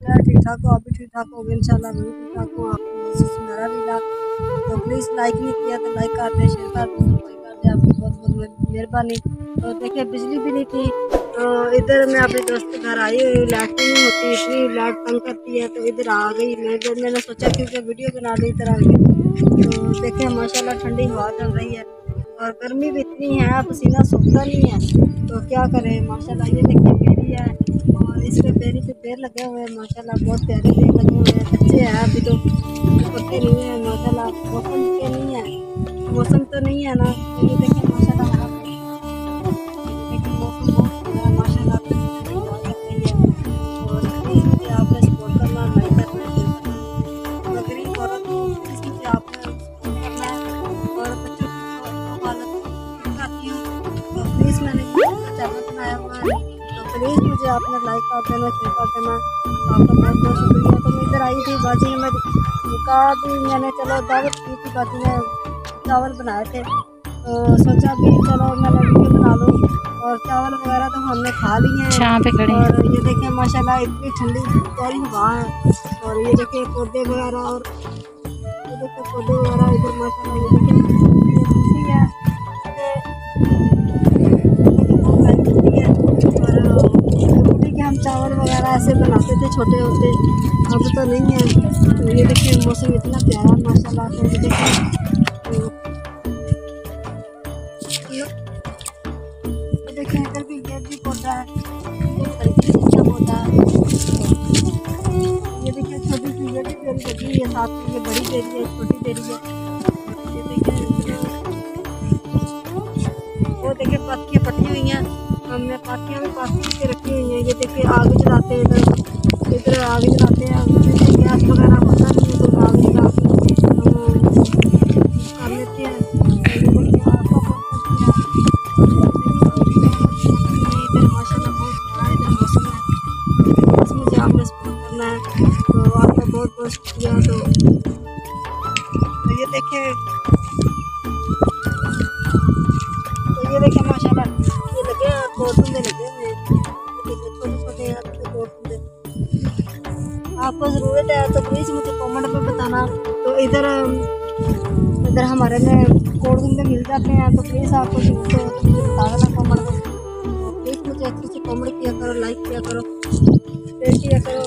मैं ठीक ठाक हूँ, आप भी ठीक ठाक होगे इंशाल्लाह। मैं भी ठीक ठाक हूँ, आपको सुनहरा मिला तो प्लीज़ लाइक नहीं किया तो लाइक कर दें, शेयर कर दें, सब्सक्राइब कर दें, आपकी बहुत बहुत मेहरबानी। तो देखिए बिजली भी नहीं थी तो इधर मैं अपने दोस्त के घर आई हुई, लाइट नहीं होती, इतनी लाइट तंग करती है तो इधर आ गई। मैंने सोचा क्योंकि वीडियो बना ली इधर आ गई। तो देखिए माशाल्लाह ठंडी हवा चल रही है और गर्मी भी इतनी है, पसीना सूखता नहीं है तो क्या करें। माशाल्लाह ये देखिए बेरी है और इसमें बेरी पे पेड़ लगे हुए हैं, माशाल्लाह बहुत प्यारे पेड़ लगे हुए हैं, अच्छे हैं अभी तो पत्ते नहीं है माशाल्लाह। मौसम के नहीं है, मौसम तो नहीं है ना, तो ये देखिए माशाल्लाह हरा देखिए मौसम बहुत अच्छा है माशाल्लाह। ठंडी हवा चल रही है और प्लीज़ मुझे आपने सपोर्ट करना, लाइक करना, शेयर करना। मैं गरीब औरत हूँ, प्लीज़ मुझे आपने सपोर्ट करना है और बच्चों की हालत दिखाती हूँ तो प्लीज़ मैंने अपना चैनल बनाया हुआ है तो प्लीज़ मुझे आपने लाइक कर देना, शेयर कर देना, आपका बहुत बहुत शुक्रिया। तो मैं इधर आई थी, बाजी ने कहा भी, मैंने चलो दावत की थी, बाजी ने चावल बनाए थे तो सोचा भी चलो मैंने वीडियो बना लूँ। और चावल वगैरह तो हमने खा लिए हैं और ये देखिए माशाल्लाह इतनी ठंडी प्यारी हवा है और ये देखिए पौधे वगैरह और ये देखिए पौधे वगैरह इधर माशाल्लाह। ये देखिए ये खुशी है और रोटी के हम चावल वगैरह ऐसे बनाते थे छोटे होते, अब तो नहीं है। तो ये देखिए मौसम इतना प्यारा माशाल्लाह। तो ये देखिए इधर भी ये भी पौधा है, एक तरीके से पौधा है। ये देखिए छोटी सी ये भी बेरी लगी हुई है, साथ में ये बड़ी बेरी है, छोटी बेरी है। ये देखिए वो देखिए पत्तियाँ पटी हुई हैं, हमने पत्तियाँ भी काट के रखी हुई हैं। ये देखिए आग जलाते हैं, इधर आग जलाते हैं, गैस वगैरह होता नहीं है तो आग जला कर लेते हैं। मुझे आपने सपोर्ट करना है तो आपका बहुत बहुत शुक्रिया। तो ये देखिए माशाल्लाह ये लगे हैं, कोटुंदे लगे हुए हैं, छोटे छोटे हैं कोटुंदे। आपको ज़रूरत है तो प्लीज़ मुझे कमेंट में बताना। तो इधर हमारे में कोटुंदे मिल जाते हैं तो प्लीज़ आपको ज़रूरत है तो मुझे बता देना कमेंट में। तो प्लीज़ मुझे अच्छे से कमेंट किया करो, लाइक किया करो, शेयर किया करो।